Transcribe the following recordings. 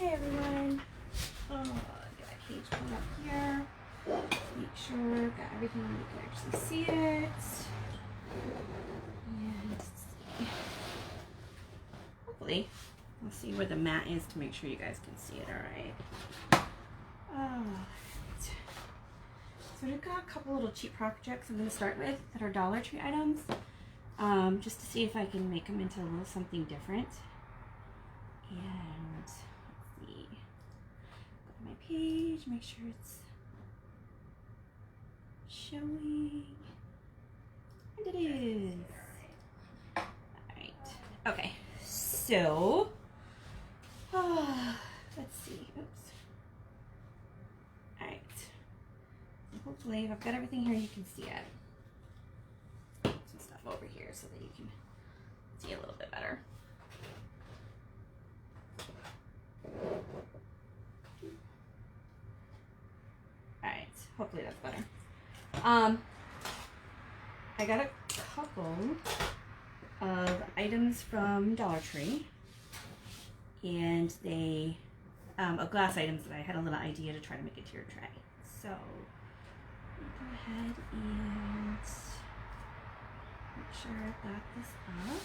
Hey everyone. Got a page pulled up here. Make sure got everything where you can actually see it. And let's see. Hopefully, we'll see where the mat is to make sure you guys can see it. All right. Alright. So we've got a couple little cheap projects I'm going to start with that are Dollar Tree items, just to see if I can make them into a little something different. And let's see, go to my page, make sure it's showing, and it is. Alright, okay, so, let's see, oops. Alright, hopefully if I've got everything here you can see it. Some stuff over here so that you can see a little bit better. Alright, hopefully that's better. I got a couple of items from Dollar Tree, and they, of glass items that I had a little idea to try to make a tier tray. So, go ahead and make sure I've got this up.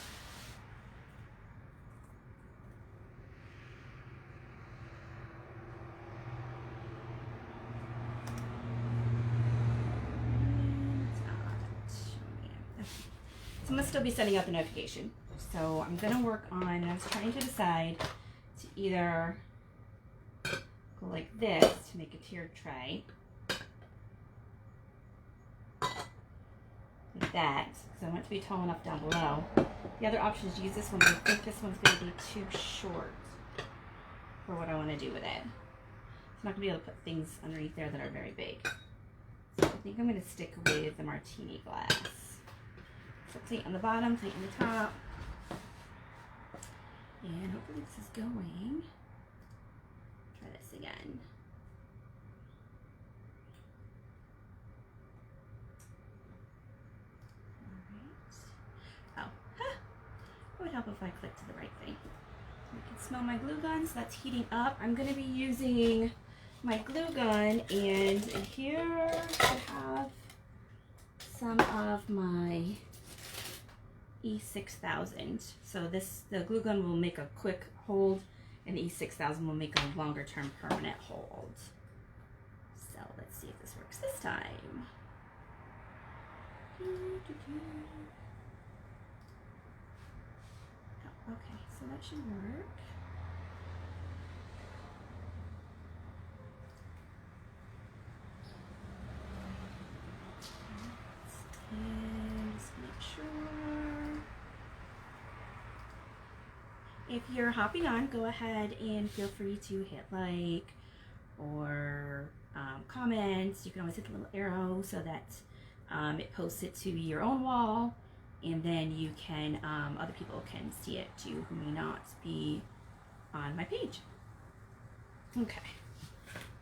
So I'm going to still be setting up the notification. So I'm going to work on, I was trying to decide to either go like this to make a tiered tray. Like that, because I want it to be tall enough down below. The other option is to use this one, but I think this one's going to be too short for what I want to do with it. I'm not going to be able to put things underneath there that are very big. So I think I'm going to stick with the martini glass. So tight on the bottom, tight on the top. And hopefully this is going. Try this again. Alright. Oh, it would help if I clicked to the right thing. You can smell my glue gun, so that's heating up. I'm going to be using my glue gun, and in here I have some of my E6000. So the glue gun will make a quick hold, and the E6000 will make a longer term permanent hold. So let's see if this works this time. Oh, okay, so that should work. And just make sure. If you're hopping on, go ahead and feel free to hit like or comments. You can always hit the little arrow so that it posts it to your own wall, and then you can, other people can see it too who may not be on my page. Okay,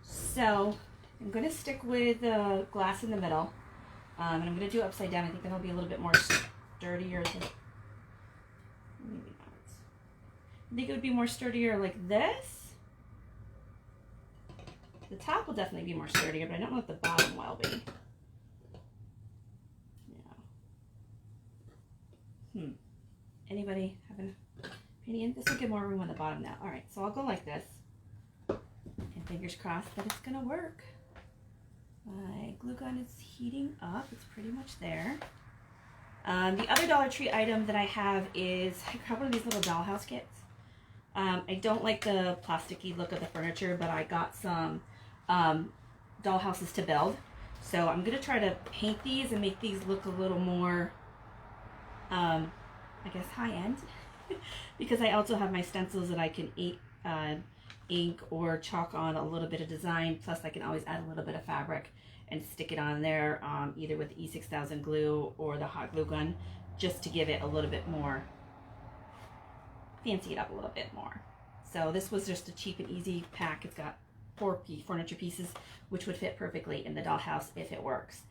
so I'm going to stick with the glass in the middle. And I'm going to do it upside down. I think that'll be a little bit more sturdier. Maybe not. I think it would be more sturdier like this. The top will definitely be more sturdier, but I don't know if the bottom will be. Yeah. Anybody have an opinion? This will give more room on the bottom now. Alright, so I'll go like this. And fingers crossed that it's going to work. My glue gun is heating up. It's pretty much there. The other Dollar Tree item that I have is a couple of these little dollhouse kits. I don't like the plasticky look of the furniture, but I got some dollhouses to build. So I'm going to try to paint these and make these look a little more, I guess, high-end. Because I also have my stencils that I can ink or chalk on a little bit of design, plus I can always add a little bit of fabric and stick it on there, either with the E6000 glue or the hot glue gun, just to give it a little bit more, fancy it up a little bit more. So this was just a cheap and easy pack. It's got 4 furniture pieces, which would fit perfectly in the dollhouse if it works.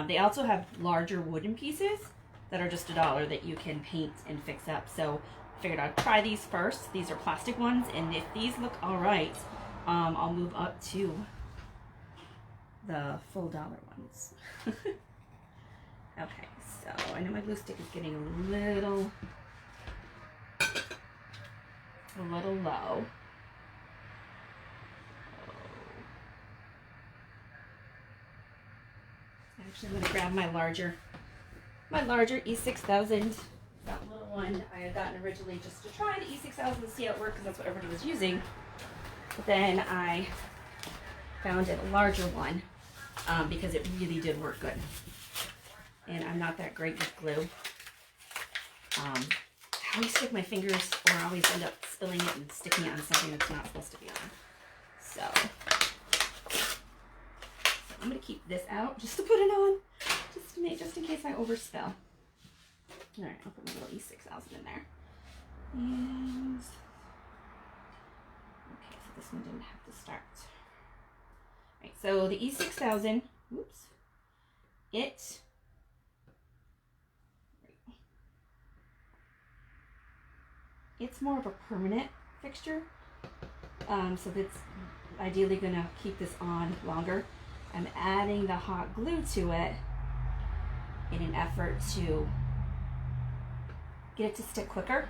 They also have larger wooden pieces that are just $1 that you can paint and fix up. So figured I'd try these first. These are plastic ones, and if these look all right, I'll move up to the full dollar ones. Okay, so I know my glue stick is getting a little low. Actually, I'm going to grab my larger E6000. That little one I had gotten originally just to try the E6000 and see how it worked because that's what everybody was using. But then I found it a larger one because it really did work good. And I'm not that great with glue. I always stick my fingers, or I always end up spilling it and sticking it on something that's not supposed to be on. So I'm going to keep this out just to put it on, just in case I overspill. All right, I'll put my little E6000 in there. And okay, so this one didn't have to start. All right, so the E6000, oops, it's more of a permanent fixture, so that's ideally going to keep this on longer. I'm adding the hot glue to it in an effort to get it to stick quicker,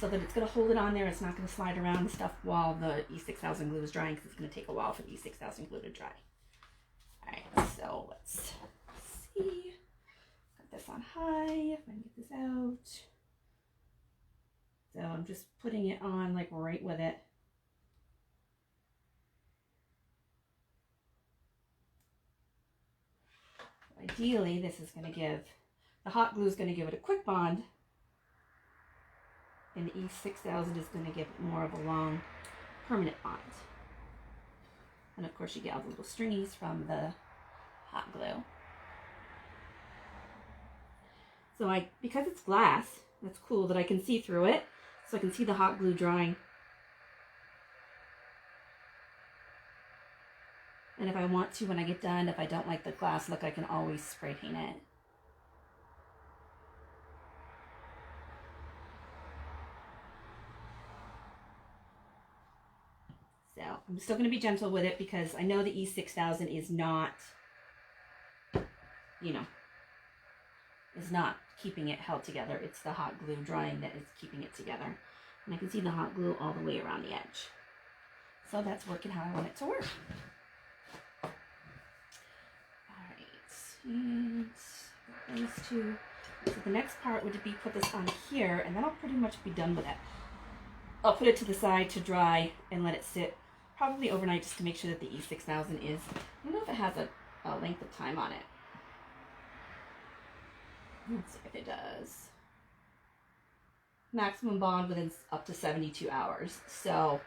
so that it's going to hold it on there. It's not going to slide around and stuff while the E6000 glue is drying, because it's going to take a while for the E6000 glue to dry. Alright, so let's see. Got this on high. If I can get this out. So I'm just putting it on like right with it. Ideally, this is going to give, the hot glue is going to give it a quick bond, and the E6000 is going to give it more of a long, permanent bond. And of course, you get all the little stringies from the hot glue. So because it's glass, that's cool that I can see through it, so I can see the hot glue drying. And if I want to, when I get done, if I don't like the glass look, I can always spray paint it. So I'm still going to be gentle with it, because I know the E6000 is not, is not keeping it held together. It's the hot glue drying that is keeping it together. And I can see the hot glue all the way around the edge. So that's working how I want it to work. And those two. So the next part would be put this on here, and then I'll pretty much be done with it. I'll put it to the side to dry and let it sit probably overnight, just to make sure that the E6000 is, I don't know if it has a length of time on it. Let's see if it does. Maximum bond within up to 72 hours. So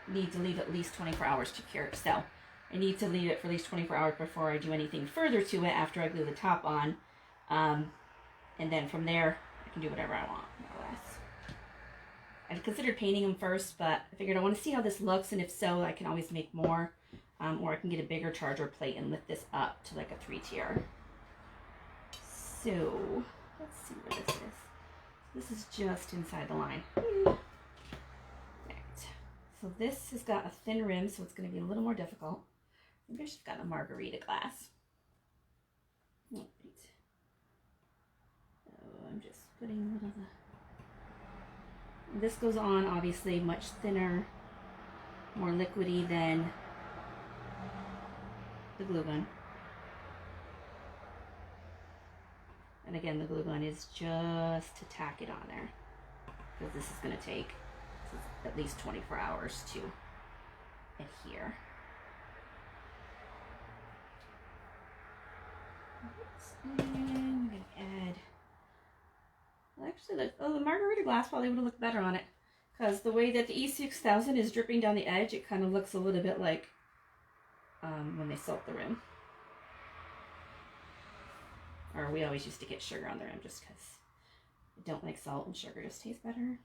need to leave at least 24 hours to cure. So I need to leave it for at least 24 hours before I do anything further to it after I glue the top on. And then from there, I can do whatever I want, more or less. I considered painting them first, but I figured I want to see how this looks, and if so, I can always make more. Or I can get a bigger charger plate and lift this up to like a 3-tier. So, let's see where this is. This is just inside the line. Right. So this has got a thin rim, so it's going to be a little more difficult. Maybe I should have gotten a margarita glass. Right. So I'm just putting a little of the... This goes on obviously much thinner, more liquidy than the glue gun. And again, the glue gun is just to tack it on there, because this is going to take at least 24 hours to adhere. And I'm going to add, well, actually, the margarita glass probably would have looked better on it, because the way that the E6000 is dripping down the edge, it kind of looks a little bit like when they salt the rim. Or we always used to get sugar on the rim just because I don't like salt, and sugar just tastes better.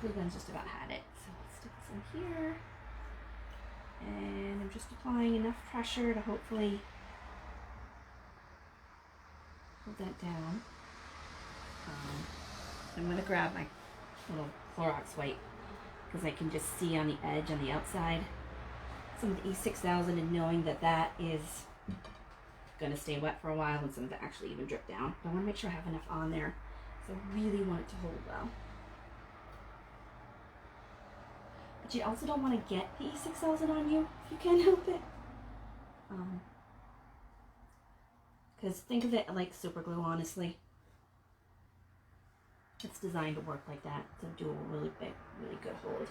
glue gun's just about had it. So let's stick this in here. And I'm just applying enough pressure to hopefully hold that down. I'm going to grab my little Clorox wipe because I can just see on the edge on the outside some of the E6000, and knowing that that is going to stay wet for a while and some of it actually even drip down. But I want to make sure I have enough on there because I really want it to hold well. But you also don't want to get the E6000 on you if you can help it. Because think of it like super glue, honestly. It's designed to work like that, to do a really big, really good hold.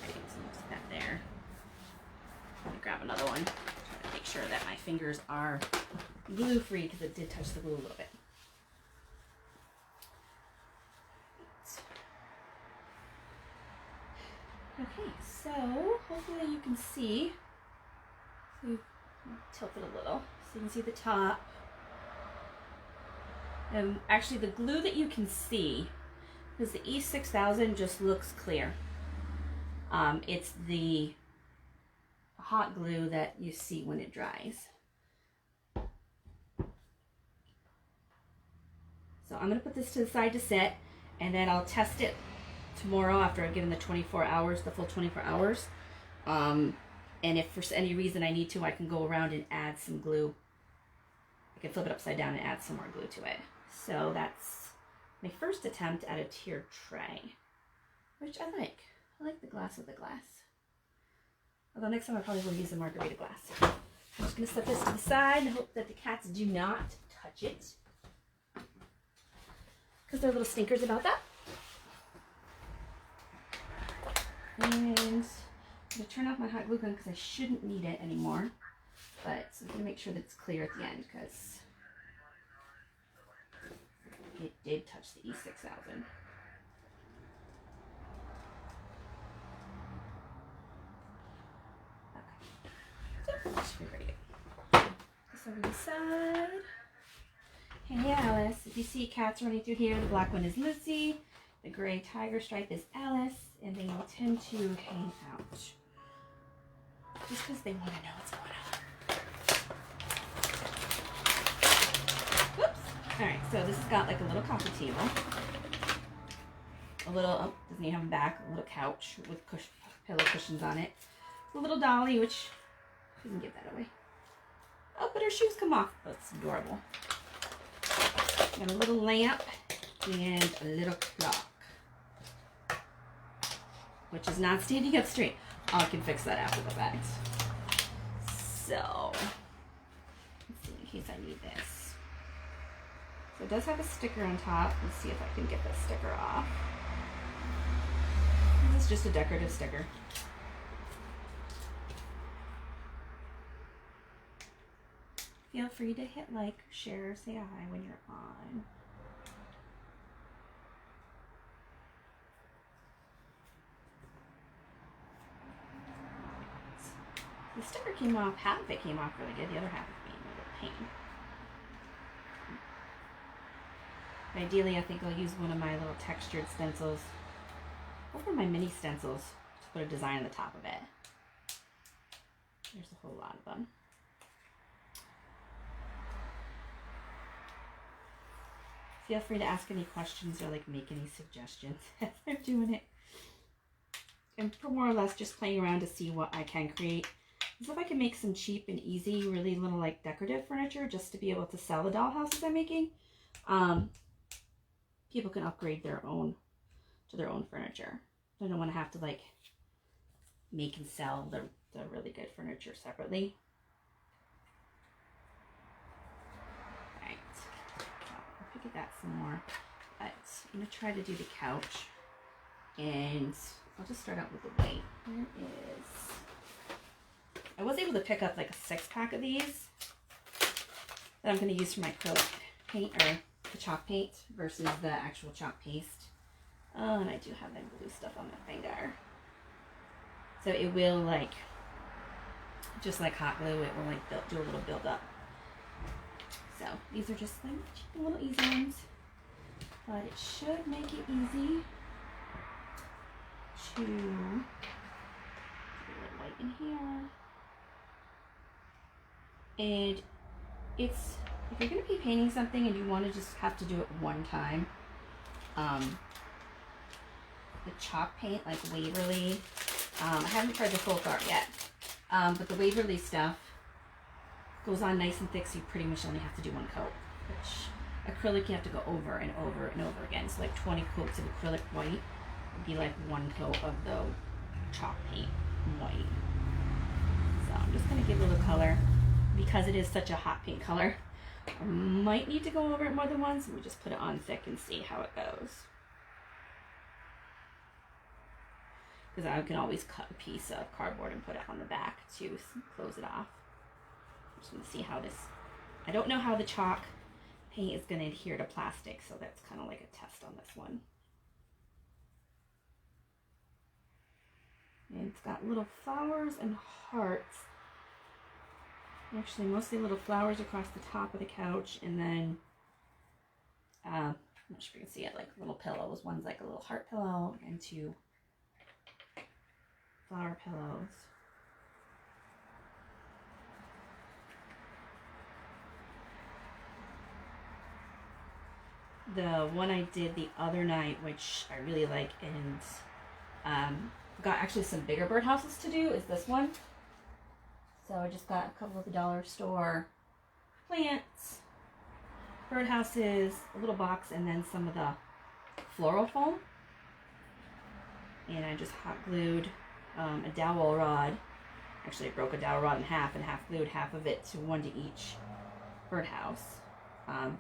Okay, so let's put that there. I'm going to grab another one. Try to make sure that my fingers are glue free because it did touch the glue a little bit. Okay, so hopefully you can see. So tilt it a little so you can see the top. Actually, the glue that you can see, because the E6000 just looks clear. It's the hot glue that you see when it dries. So I'm going to put this to the side to set, and then I'll test it tomorrow after I've given the 24 hours, the full 24 hours. And if for any reason I need to, I can go around and add some glue. I can flip it upside down and add some more glue to it. So that's my first attempt at a tiered tray, which I like. I like the glass with the glass. Although next time I probably will use a margarita glass. I'm just going to set this to the side and hope that the cats do not touch it, because they're little stinkers about that. And I'm going to turn off my hot glue gun because I shouldn't need it anymore. But so I'm going to make sure that it's clear at the end because it did touch the E6000. Okay, so that should be ready to go. This over the side. Hey Alice, if you see cats running through here, the black one is Lucy, the gray tiger stripe is Alice, and they will tend to hang out just because they want to know what's going on. Whoops! Alright, so this has got like a little coffee table, a little, oh, doesn't even have a back, a little couch with pillow cushions on it, a little dolly, which, you can give that away. Oh, but her shoes come off. That's adorable. Got a little lamp and a little clock, which is not standing up straight. I can fix that after the fact. So, let's see in case I need this. So it does have a sticker on top. Let's see if I can get this sticker off. This is just a decorative sticker. Feel free to hit like, share, say hi when you're on. The sticker came off, half of it came off really good, the other half is being a little pain. Ideally, I think I'll use one of my little textured stencils, or my mini stencils, to put a design on the top of it. There's a whole lot of them. Feel free to ask any questions or like make any suggestions as I'm doing it. And for more or less just playing around to see what I can create. As if I can make some cheap and easy, really little like decorative furniture just to be able to sell the dollhouses I'm making. People can upgrade their own to their own furniture. I don't want to have to like make and sell the really good furniture separately. At that some more, but I'm going to try to do the couch, and I'll just start out with the weight. Where is, I was able to pick up like a 6-pack of these that I'm going to use for my acrylic paint, or the chalk paint versus the actual chalk paste. Oh, and I do have that blue stuff on my finger, so it will like, just like hot glue, it will like do a little build up. So these are just like little easy ones, but it should make it easy. to put a little white in here. And it's, if you're going to be painting something and you want to just have to do it one time, the chalk paint, like Waverly, I haven't tried the folk art yet, but the Waverly stuff goes on nice and thick, so you pretty much only have to do one coat, which acrylic you have to go over and over and over again. So like 20 coats of acrylic white would be like one coat of the chalk paint white. So I'm just going to give it a little color. Because it is such a hot pink color, I might need to go over it more than once. Let me just put it on thick and see how it goes. Because I can always cut a piece of cardboard and put it on the back to close it off. I'm just going to see how this, I don't know how the chalk paint is going to adhere to plastic, so that's kind of like a test on this one. And it's got little flowers and hearts. Actually, mostly little flowers across the top of the couch, and then, I'm not sure if you can see it, like little pillows. One's like a little heart pillow, and 2 flower pillows. The one I did the other night, which I really like, and got actually some bigger birdhouses to do, is this one. So I just got a couple of the dollar store plants, birdhouses, a little box, and then some of the floral foam. And I just hot glued a dowel rod. Actually, I broke a dowel rod in half and half glued half of it to one to each birdhouse.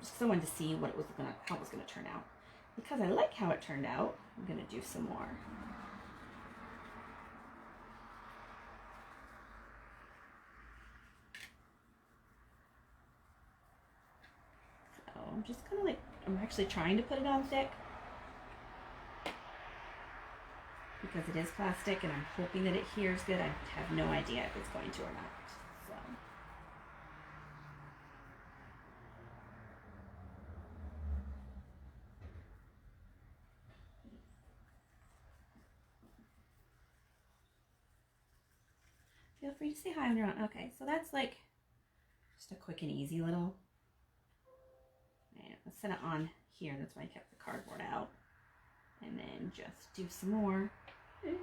Just because I wanted to see what it was how it was gonna turn out. Because I like how it turned out, I'm gonna do some more. I'm just kind of like, I'm actually trying to put it on thick because it is plastic, and I'm hoping that it adheres good. I have no idea if it's going to or not. So. Feel free to say hi on your own. Okay, so that's like just a quick and easy little. Let's set it on here. That's why I kept the cardboard out. And then just do some more. Alright,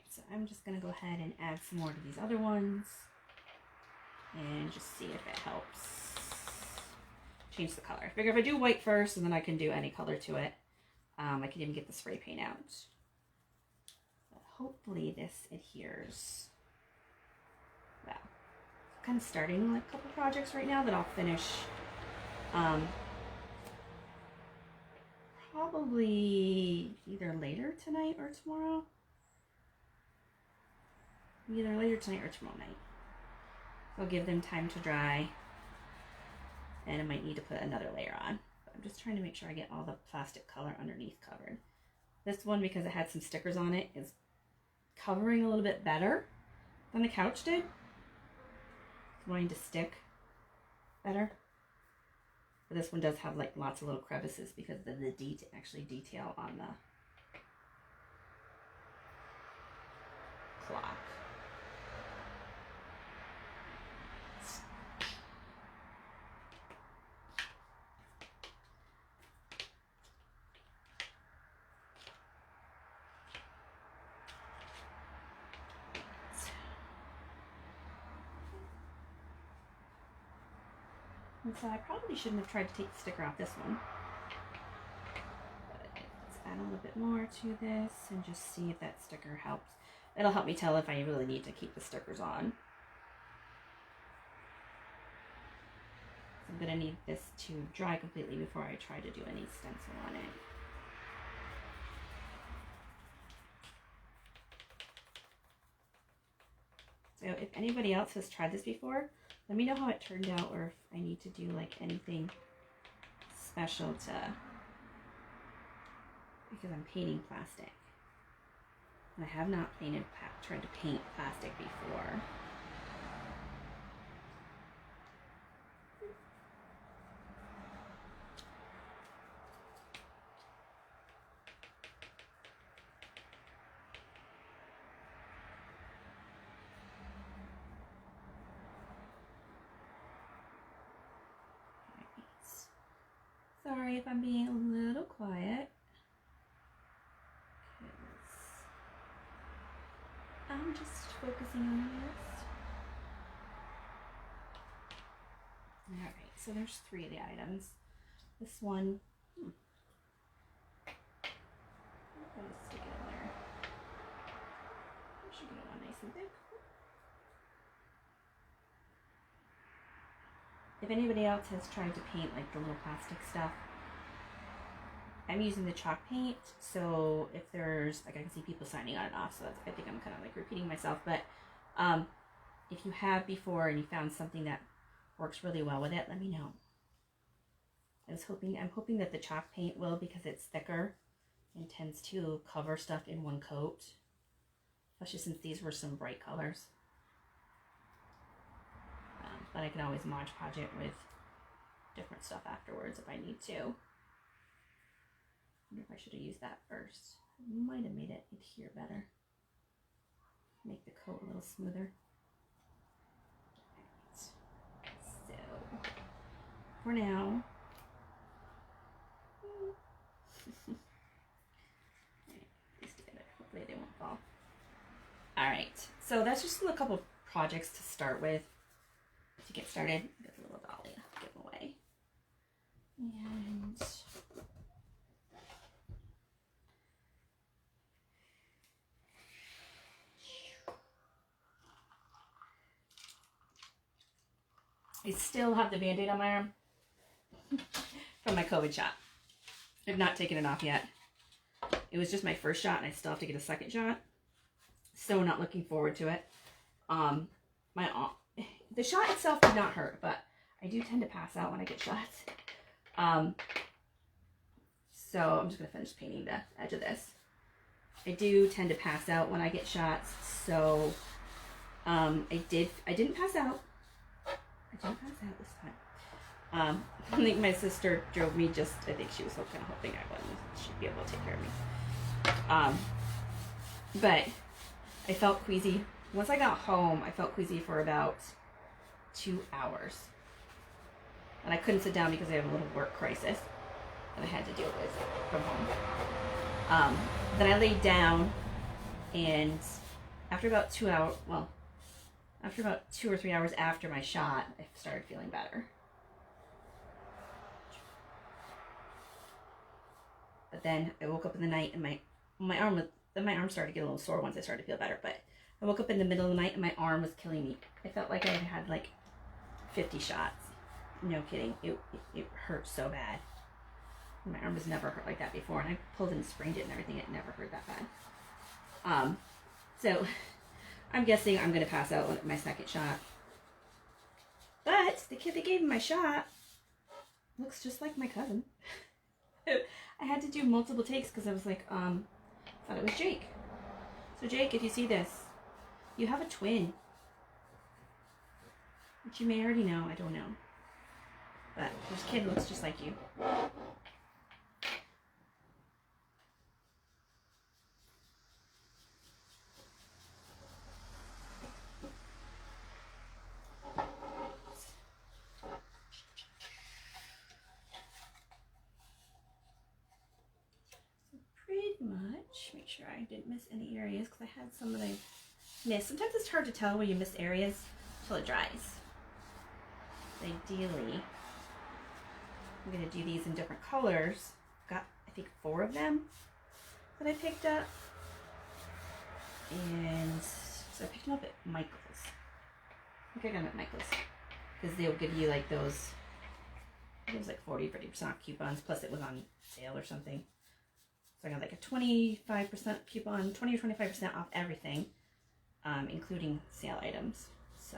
so I'm just going to go ahead and add some more to these other ones. And just see if it helps change the color. I figure if I do white first, and then I can do any color to it. I can even get the spray paint out. Hopefully this adheres well. I'm kind of starting like a couple projects right now that I'll finish probably either later tonight or tomorrow. Either later tonight or tomorrow night. I'll give them time to dry, and I might need to put another layer on. But I'm just trying to make sure I get all the plastic color underneath covered. This one, because it had some stickers on it, is covering a little bit better than the couch did. It's wanting to stick better. But this one does have like lots of little crevices because of the detail on the clock. And so I probably shouldn't have tried to take the sticker off this one. But let's add a little bit more to this and just see if that sticker helps. It'll help me tell if I really need to keep the stickers on. So I'm going to need this to dry completely before I try to do any stencil on it. So if anybody else has tried this before, let me know how it turned out, or if I need to do like anything special to, because I'm painting plastic. And I have not tried to paint plastic before. sorry if I'm being a little quiet. I'm just focusing on this. Alright, so there's 3 of the items. This one, I'm going to stick it in there. I should get it on nice and thick. If anybody else has tried to paint like the little plastic stuff, I'm using the chalk paint, so if there's, like I can see people signing on and off, so that's, I think I'm kind of like repeating myself, but if you have before and you found something that works really well with it, let me know. I'm hoping that the chalk paint will, because it's thicker and tends to cover stuff in one coat, especially since these were some bright colors. But I can always Mod Podge it with different stuff afterwards if I need to. I wonder if I should have used that first. I might have made it adhere better. Make the coat a little smoother. Right. So, for now, these together. Hopefully they won't fall. Alright, so that's just a couple projects to start with. To get started, get the little dolly, give them away. And I still have the Band-Aid on my arm from my COVID shot. I've not taken it off yet. It was just my first shot and I still have to get a second shot. So not looking forward to it. The shot itself did not hurt, but I do tend to pass out when I get shots. So I'm just going to finish painting the edge of this. I do tend to pass out when I get shots, so I didn't pass out. I didn't pass out this time. I think my sister drove me I think she was kind of hoping she'd be able to take care of me. But I felt queasy. Once I got home, I felt queasy for about 2 hours. And I couldn't sit down because I have a little work crisis that I had to deal with from home. Then I laid down, and after about 2 hours, after about 2 or 3 hours after my shot, I started feeling better. But then I woke up in the night and my arm started to get a little sore once I started to feel better. But I woke up in the middle of the night and my arm was killing me. I felt like I had like 50 shots. No kidding. It hurt so bad. My arm was never hurt like that before, and I pulled and sprained it and everything. It never hurt that bad. So I'm guessing I'm gonna pass out with my second shot. But the kid that gave me my shot looks just like my cousin. I had to do multiple takes because I was like, thought it was Jake. So Jake, if you see this, you have a twin. Which you may already know, I don't know. But this kid looks just like you. Make sure I didn't miss any areas because I had some that I missed. Sometimes it's hard to tell when you miss areas until it dries. Ideally, I'm going to do these in different colors. Got, I think, 4 of them that I picked up. And so I picked them up at Michael's. I think I got them at Michael's because they'll give you like those, it was like 40-50% off coupons, plus it was on sale or something. So I got like a 25% coupon, 20 or 25% off everything, including sale items. So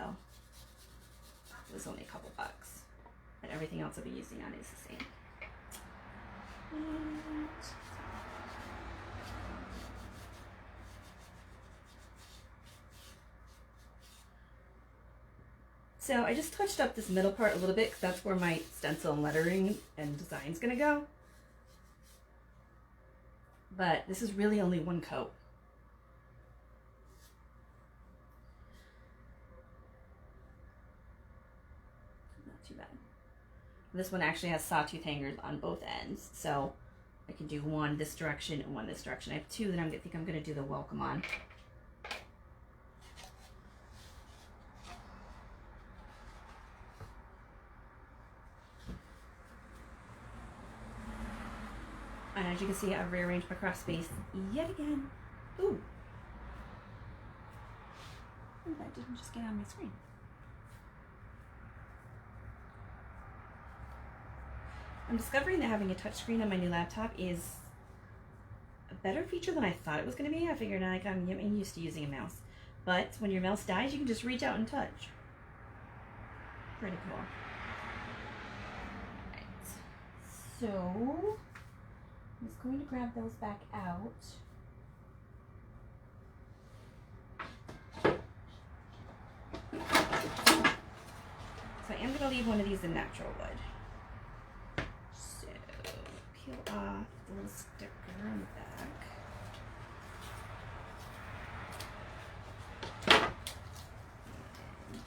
it was only a couple bucks, but everything else I'll be using on is the same. So I just touched up this middle part a little bit because that's where my stencil and lettering and design is going to go. But this is really only one coat. Not too bad. This one actually has sawtooth hangers on both ends, so I can do one this direction and one this direction. I have two that I think I'm going to do the welcome on. And as you can see, I've rearranged my craft space yet again. Ooh. Oh, that didn't just get on my screen. I'm discovering that having a touchscreen on my new laptop is a better feature than I thought it was going to be. I figured like I'm used to using a mouse. But when your mouse dies, you can just reach out and touch. Pretty cool. Right. So I'm just going to grab those back out. So I am going to leave one of these in natural wood. So peel off the little sticker on the back. And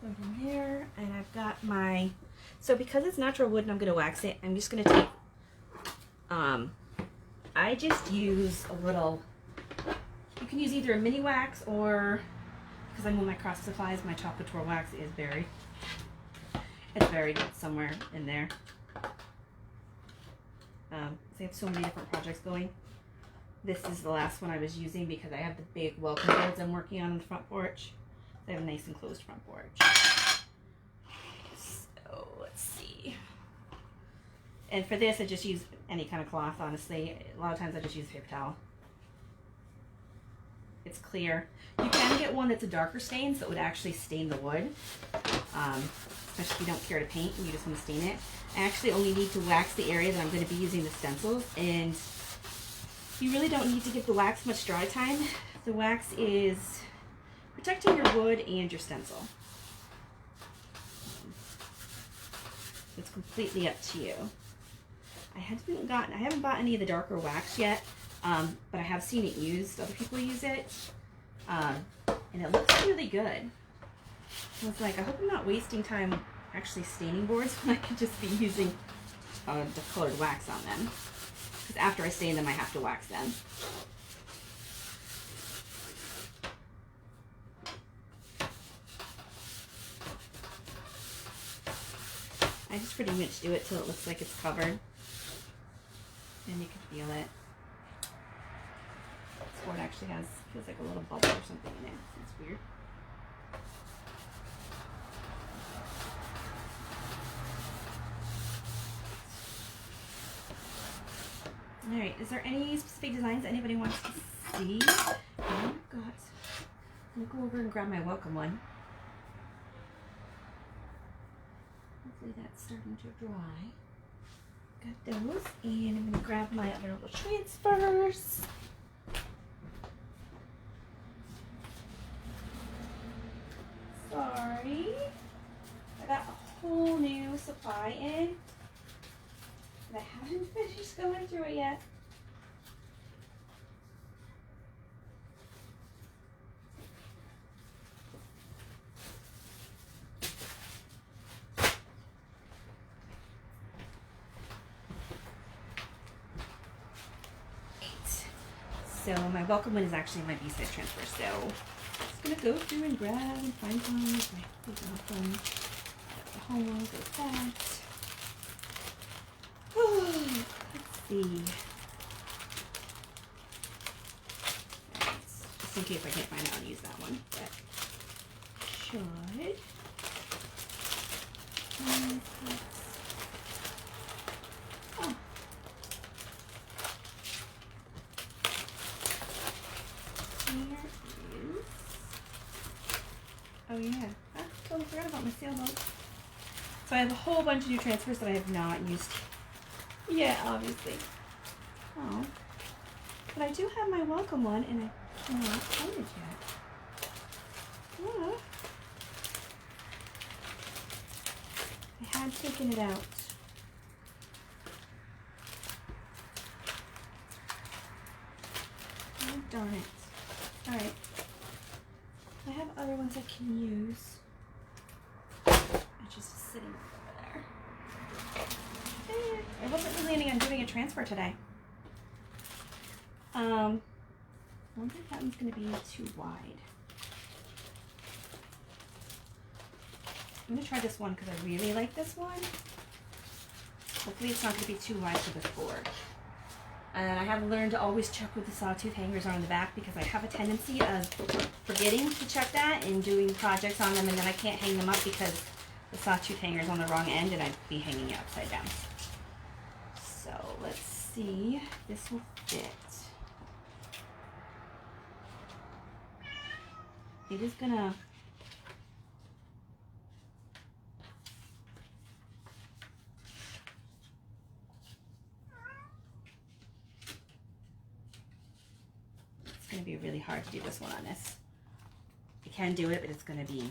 put it in there. And I've got my, so because it's natural wood and I'm going to wax it, I'm just going to take, I just use a little, you can use either a mini wax or, because I'm with my craft supplies, my Chalk Couture wax is buried. It's buried somewhere in there. I have so many different projects going. This is the last one I was using because I have the big welcome boards I'm working on the front porch. I have a nice enclosed front porch. So let's see. And for this, I just use any kind of cloth, honestly. A lot of times I just use paper towel. It's clear. You can get one that's a darker stain, so it would actually stain the wood. Especially if you don't care to paint and you just want to stain it. I actually only need to wax the area that I'm going to be using the stencils, and you really don't need to give the wax much dry time. The wax is protecting your wood and your stencil. It's completely up to you. I haven't bought any of the darker wax yet, but I have seen it used. Other people use it, and it looks really good. I was like, I hope I'm not wasting time actually staining boards when I could just be using the colored wax on them. Because after I stain them, I have to wax them. I just pretty much do it till it looks like it's covered. And you can feel it. This board actually feels like a little bubble or something in it. It's weird. Alright, is there any specific designs anybody wants to see? Oh god. I'm gonna go over and grab my welcome one. Hopefully that's starting to dry. Got those, and I'm gonna grab my other little transfers. Sorry. I got a whole new supply in. I haven't finished going through it yet. So my welcome one is actually my B-side transfer. So I'm just gonna go through and grab and find one. My welcome. The home one goes that. Let's see. Right. Just in case I can't find it, I'll use that one. But should. Oh. Oh yeah, I totally forgot about my sailboat. So I have a whole bunch of new transfers that I have not used yet, obviously. Oh, but I do have my welcome one, and I cannot find it yet. Oh. I had taken it out. Oh darn it! All right. I have other ones I can use. It's just sitting over there. I wasn't planning on doing a transfer today. I wonder if that one's going to be too wide. I'm going to try this one because I really like this one. Hopefully it's not going to be too wide for this board. And I have learned to always check with the sawtooth hangers on the back because I have a tendency of forgetting to check that and doing projects on them, and then I can't hang them up because the sawtooth hanger is on the wrong end and I'd be hanging it upside down. So let's see if this will fit. It is gonna... It's gonna be really hard to do this one on this. I can do it, but it's gonna be...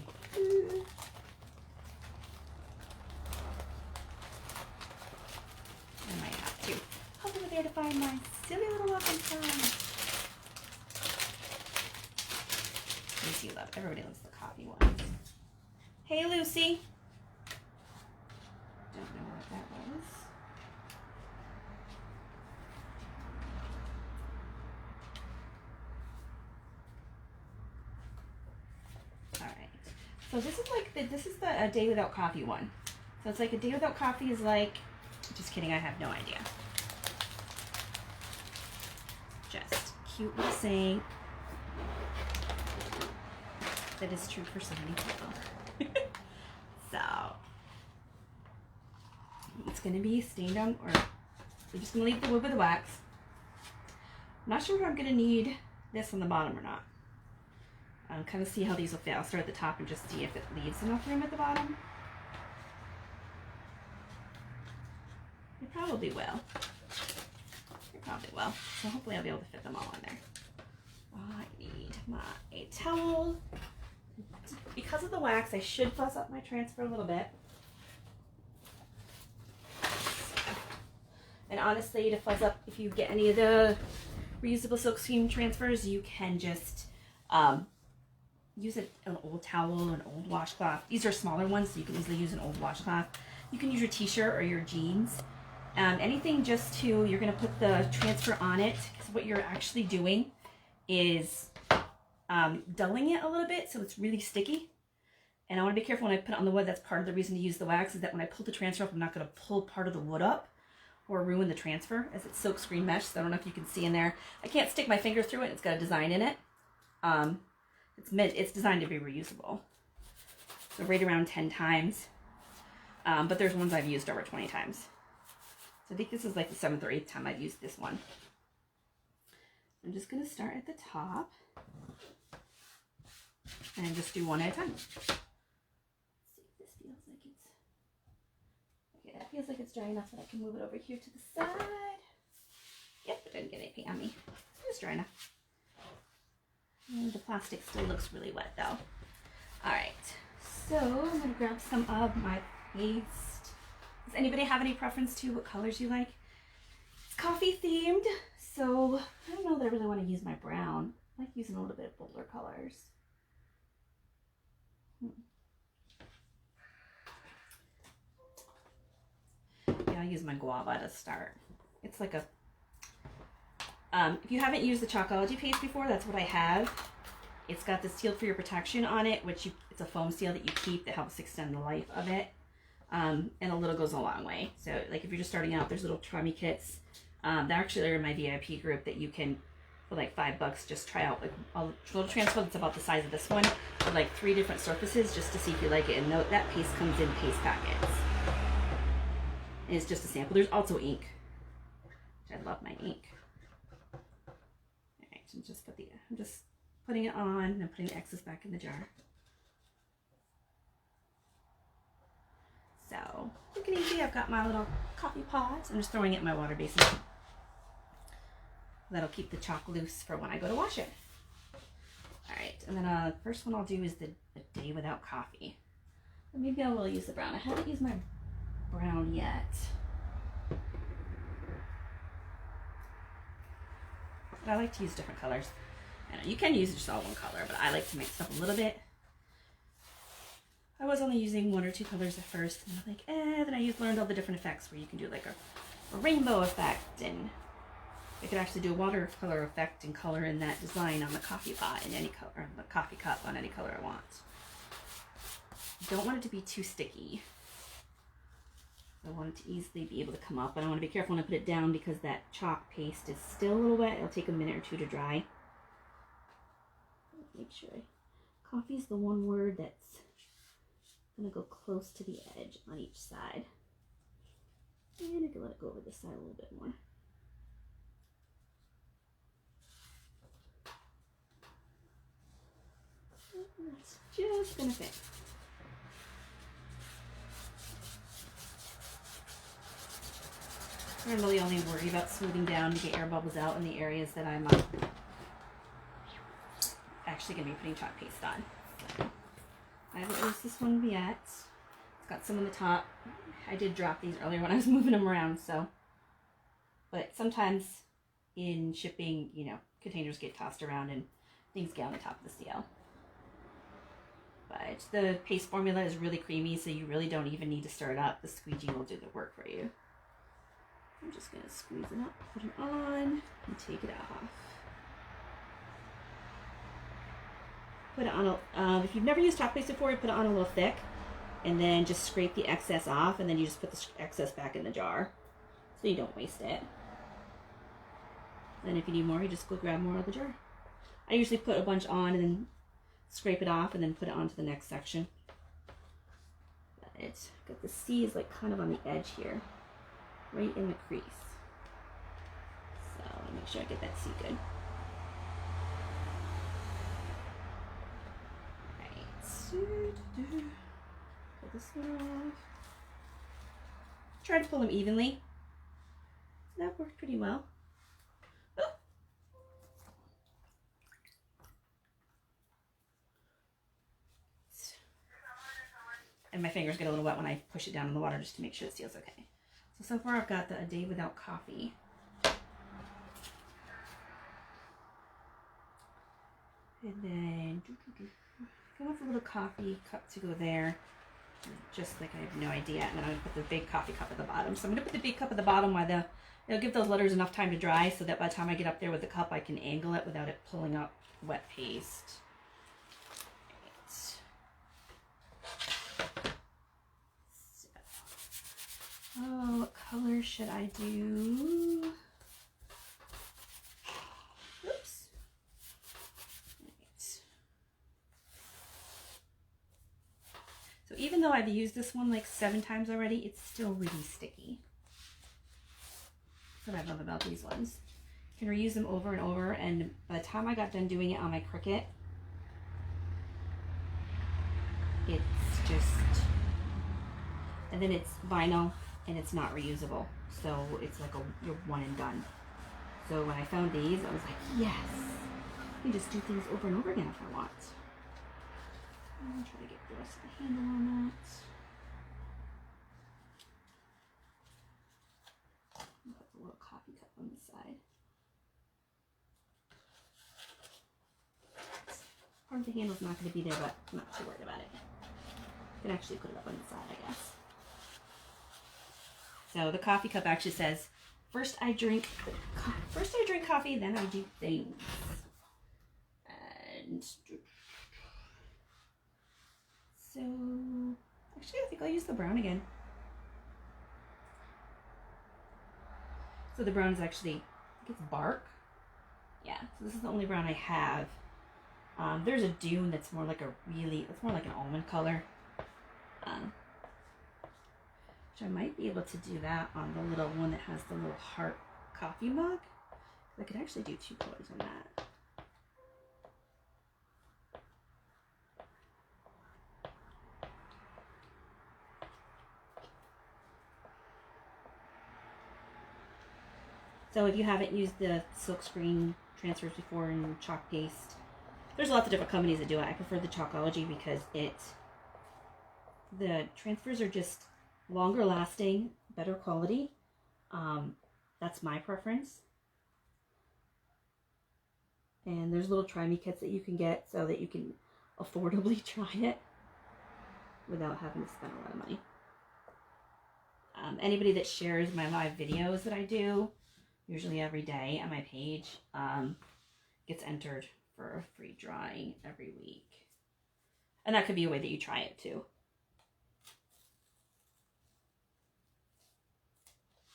I might have to. Hop over there to find my silly little welcome sign. Lucy love. Everybody loves the coffee ones. Hey, Lucy. Don't know what that was. All right. So this is like the day without coffee one. So it's like a day without coffee is like. Just kidding. I have no idea. Just cute little saying. That is true for so many people. So it's going to be stained on, or we're just going to leave the wood with the wax. I'm not sure if I'm going to need this on the bottom or not. I'll kind of see how these will fit. I'll start at the top and just see if it leaves enough room at the bottom. It probably will. It probably will. So hopefully I'll be able to fit them all on there. I need my towel. Because of the wax, I should fuss up my transfer a little bit. And honestly, to fuss up, if you get any of the reusable silkscreen transfers, you can just use an old towel, an old washcloth. These are smaller ones, so you can easily use an old washcloth. You can use your t-shirt or your jeans. Anything just to, you're going to put the transfer on it, because what you're actually doing is dulling it a little bit so it's really sticky. And I want to be careful when I put it on the wood. That's part of the reason to use the wax, is that when I pull the transfer up, I'm not going to pull part of the wood up or ruin the transfer, as it's silkscreen mesh. So I don't know if you can see in there. I can't stick my finger through it. It's got a design in it. It's designed to be reusable. So right around 10 times. But there's ones I've used over 20 times. So I think this is like the 7th or 8th time I've used this one. I'm just going to start at the top and just do one at a time. Let's see if this feels like it's... Okay, that feels like it's dry enough that I can move it over here to the side. Yep, it didn't get anything on me. It's dry enough. And the plastic still looks really wet though. Alright, so I'm going to grab some of my paste. Does anybody have any preference to what colors you like? It's coffee themed, so I don't know that I really want to use my brown. I like using a little bit of bolder colors. Yeah, I'll use my guava to start. It's like a... if you haven't used the Chalkology paste before, that's what I have. It's got the seal for your protection on it, which it's a foam seal that you keep that helps extend the life of it. And a little goes a long way. So like if you're just starting out, there's little Trummy kits. That actually are in my VIP group that you can, for like $5, just try out like a little transfer that's about the size of this one with like 3 different surfaces just to see if you like it. And note that paste comes in paste packets. And it's just a sample. There's also ink, which I love my ink. Alright, so I'm just putting it on and putting the excess back in the jar. So, quick and easy, I've got my little coffee pots. I'm just throwing it in my water basin. That'll keep the chalk loose for when I go to wash it. Alright, and then first one I'll do is the day without coffee. Or maybe I will use the brown. I haven't used my brown yet. But I like to use different colors. I know you can use just all one color, but I like to mix up a little bit. I was only using 1 or 2 colors at first, and I'm like, then I learned all the different effects where you can do like a a rainbow effect, and I could actually do a watercolor effect and color in that design on the coffee pot in any color, or the coffee cup on any color I want. I don't want it to be too sticky. I want it to easily be able to come up, but I want to be careful when I put it down because that chalk paste is still a little wet. It'll take a minute or two to dry. Make sure coffee is the one word that's going to go close to the edge on each side. And I can let it go over this side a little bit more. That's just going to fit. I'm really only worried about smoothing down to get air bubbles out in the areas that I'm actually going to be putting chalk paste on. So, I haven't used this one yet. It's got some on the top. I did drop these earlier when I was moving them around, so. But sometimes in shipping, you know, containers get tossed around and things get on the top of the CL. But the paste formula is really creamy, so you really don't even need to stir it up. The squeegee will do the work for you. I'm just going to squeeze it up, put it on, and take it off. Put it on, if you've never used chalk paste before, put it on a little thick, and then just scrape the excess off, and then you just put the excess back in the jar, so you don't waste it. And if you need more, you just go grab more out of the jar. I usually put a bunch on, and then scrape it off, and then put it onto the next section. But got the C is like kind of on the edge here. Right in the crease. So I want to make sure I get that C good. Alright. Pull this one off. Try to pull them evenly. That worked pretty well. Oh. And my fingers get a little wet when I push it down in the water just to make sure it seals okay. So far I've got A Day Without Coffee. And then I want the little coffee cup to go there. Just like I have no idea. And then I'm going to put the big coffee cup at the bottom. So I'm going to put the big cup at the bottom while it'll give those letters enough time to dry so that by the time I get up there with the cup I can angle it without it pulling up wet paste. Oh, what color should I do? Oops. Right. So even though I've used this one like 7 times already, it's still really sticky. That's what I love about these ones. You can reuse them over and over, and by the time I got done doing it on my Cricut, it's just, and then it's vinyl. And it's not reusable, so it's like you're one and done. So when I found these, I was like, yes, I can just do things over and over again if I want. I'm trying to get the rest of the handle on that. Put the little coffee cup on the side. Part of the handle's not going to be there, but I'm not too worried about it. I can actually put it up on the side, I guess. So the coffee cup actually says, first I drink coffee, then I do things. And so, actually I think I'll use the brown again. So the brown is actually, I think it's bark. Yeah, so this is the only brown I have. There's a dune that's more like it's more like an almond color. I might be able to do that on the little one that has the little heart coffee mug. I could actually do 2 colors on that. So if you haven't used the silkscreen transfers before in chalk paste, there's lots of different companies that do it. I prefer the Chalkology because the transfers are just longer lasting, better quality. That's my preference. And there's little try me kits that you can get so that you can affordably try it without having to spend a lot of money. Anybody that shares my live videos that I do, usually every day on my page, gets entered for a free drawing every week. And that could be a way that you try it too.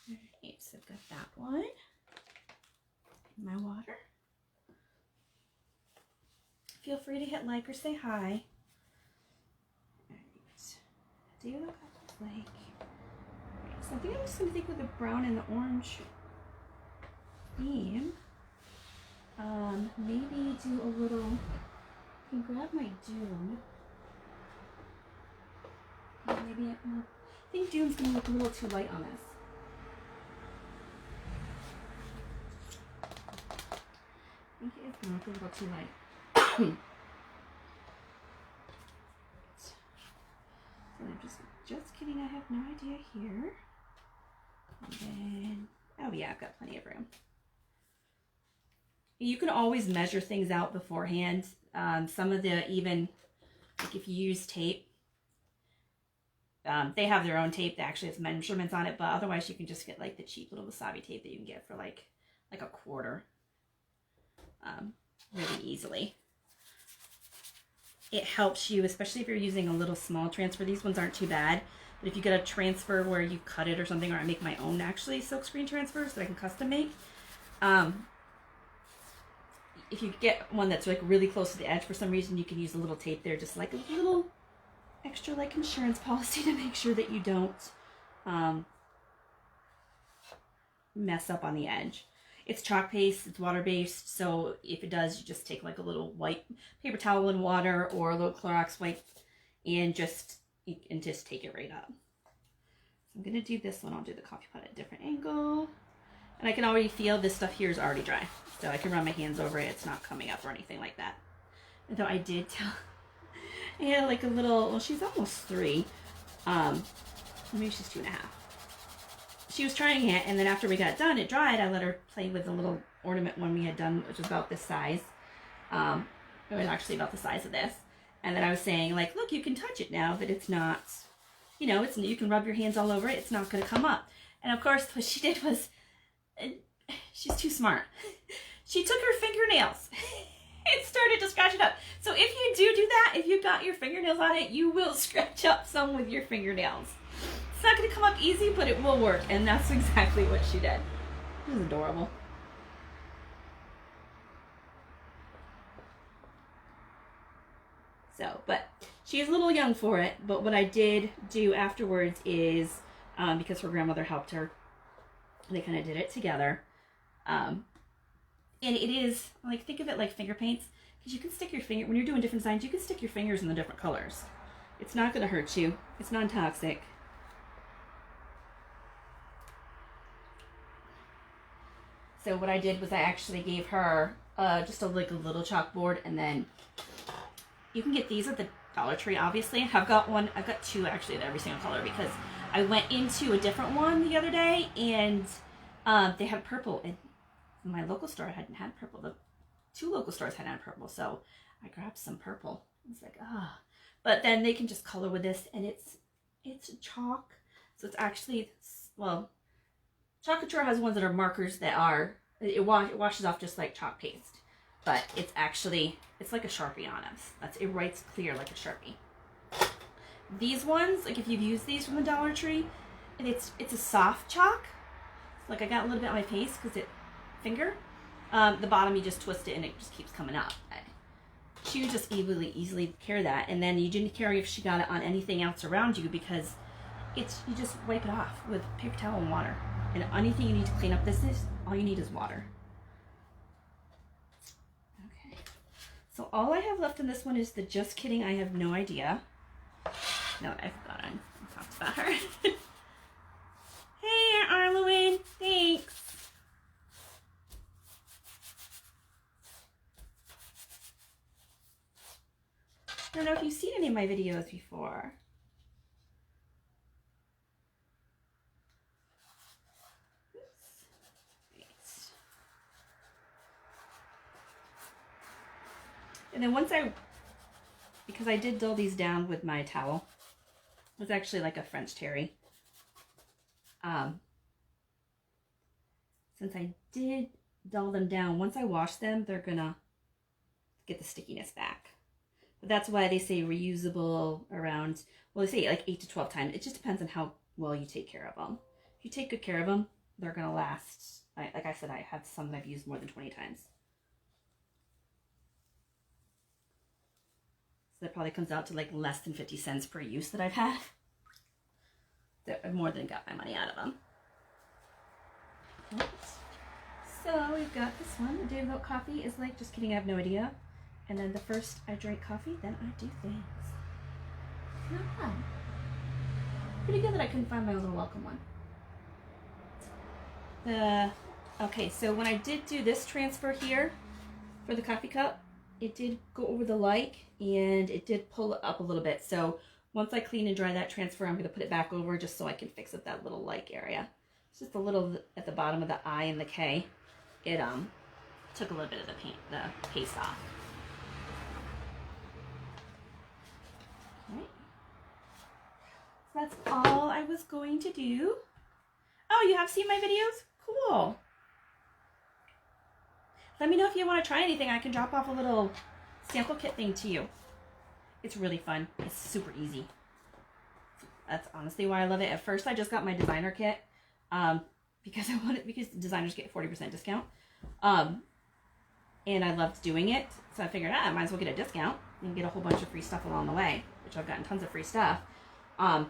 Alright, so I've got that one. My water. Feel free to hit like or say hi. Alright. Do you look like? Alright, so I think I'm just going to think with the brown and the orange theme. Maybe do a little, I can grab my Dune. Maybe, I think Dune's going to look a little too light on this. I think it is going to look a little too light. So I'm just kidding, I have no idea here. And then, oh yeah, I've got plenty of room. You can always measure things out beforehand. Some of the, even, like if you use tape, they have their own tape that actually has measurements on it, but otherwise you can just get like the cheap little wasabi tape that you can get for like a quarter, really easily. It helps you, especially if you're using a little small transfer. These ones aren't too bad, but if you get a transfer where you cut it or something, or I make my own actually silkscreen transfers that I can custom make, if you get one that's like really close to the edge for some reason, you can use a little tape there, just like a little extra like insurance policy to make sure that you don't mess up on the edge. It's chalk paste, it's water based, so if it does, you just take like a little white paper towel in water or a little Clorox wipe and just take it right up. So I'm gonna do this one. I'll do the coffee pot at a different angle. And I can already feel this stuff here is already dry. So I can run my hands over it. It's not coming up or anything like that. And though I did tell, I had like a little, well, she's almost 3. Maybe she's 2.5. She was trying it, and then after we got done, it dried. I let her play with the little ornament one we had done, which was about this size. It was actually about the size of this. And then I was saying, like, look, you can touch it now that it's not, you know, you can rub your hands all over it. It's not going to come up. And of course, what she did was, she's too smart. She took her fingernails and started to scratch it up. So if you do that, if you've got your fingernails on it, you will scratch up some with your fingernails. It's not going to come up easy, but it will work. And that's exactly what she did. It was adorable. So, but she's a little young for it. But what I did do afterwards is, because her grandmother helped her, they kind of did it together. And it is, like, think of it like finger paints. Because you can stick your finger, when you're doing different designs, you can stick your fingers in the different colors. It's not going to hurt you. It's non-toxic. So what I did was I actually gave her just a little chalkboard, and then you can get these at the Dollar Tree, obviously. I've got 2 actually of every single color, because I went into a different one the other day, and they had purple, and my local store hadn't had purple. The 2 local stores hadn't had purple, so I grabbed some purple. It's like, ah. But then they can just color with this, and it's chalk. So it's actually, well, Chalk Couture has ones that are markers that are, it washes off just like chalk paste. But it's actually, it's like a Sharpie on us. It writes clear like a Sharpie. These ones, like if you've used these from the Dollar Tree, and it's a soft chalk. Like I got a little bit on my face because finger. The bottom you just twist it and it just keeps coming up. She would just easily care that, and then you didn't care if she got it on anything else around you, because you just wipe it off with paper towel and water. And anything you need to clean up all you need is water. Okay. So all I have left in this one is the Just Kidding, I Have No Idea. No, I forgot I talked about her. Hey, Arlewin, thanks. I don't know if you've seen any of my videos before. And then because I did dull these down with my towel, it was actually like a French terry. since I did dull them down, once I wash them, they're gonna get the stickiness back. But that's why they say reusable around, well, they say like 8 to 12 times. It just depends on how well you take care of them. If you take good care of them, they're gonna last. Like I said, I have some that I've used more than 20 times. So that probably comes out to like less than 50 cents per use that I've had. I've more than got my money out of them. Right. So we've got this one. The day without coffee is like, just kidding, I have no idea. And then the first I drink coffee, then I do things. Not bad. Pretty good that I couldn't find my little welcome one. Okay, so when I did do this transfer here for the coffee cup, it did go over the like and it did pull it up a little bit. So once I clean and dry that transfer, I'm going to put it back over just so I can fix up that little like area. It's just a little at the bottom of the I and the K. It took a little bit of the paste off. Right. So that's all I was going to do. Oh, you have seen my videos? Cool. Let me know if you want to try anything. I can drop off a little sample kit thing to you. It's really fun. It's super easy. That's honestly why I love it. At first, I just got my designer kit because designers get 40% discount. And I loved doing it. So I figured, I might as well get a discount and get a whole bunch of free stuff along the way, which I've gotten tons of free stuff. And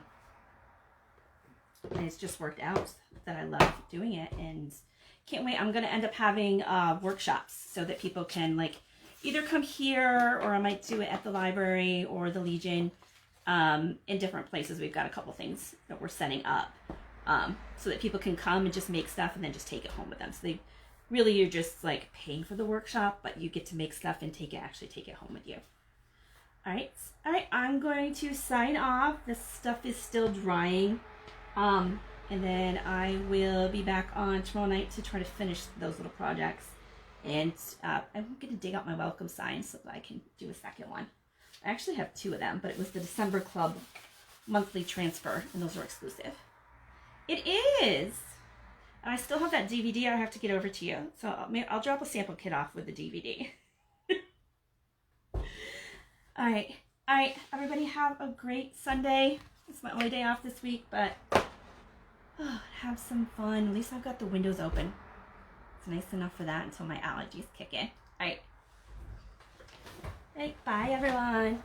it's just worked out that I love doing it and can't wait. I'm going to end up having workshops so that people can like either come here or I might do it at the library or the Legion in different places. We've got a couple things that we're setting up so that people can come and just make stuff and then just take it home with them. So you're just like paying for the workshop, but you get to make stuff and actually take it home with you. All right, I'm going to sign off. This stuff is still drying. And then I will be back on tomorrow night to try to finish those little projects. And I'm going to dig out my welcome sign so that I can do a second one. I actually have 2 of them, but it was the December Club monthly transfer, and those are exclusive. It is! And I still have that DVD I have to get over to you. So I'll drop a sample kit off with the DVD. All right, everybody have a great Sunday. It's my only day off this week, but have some fun. At least I've got the windows open. It's nice enough for that until my allergies kick in. All right. Bye, everyone.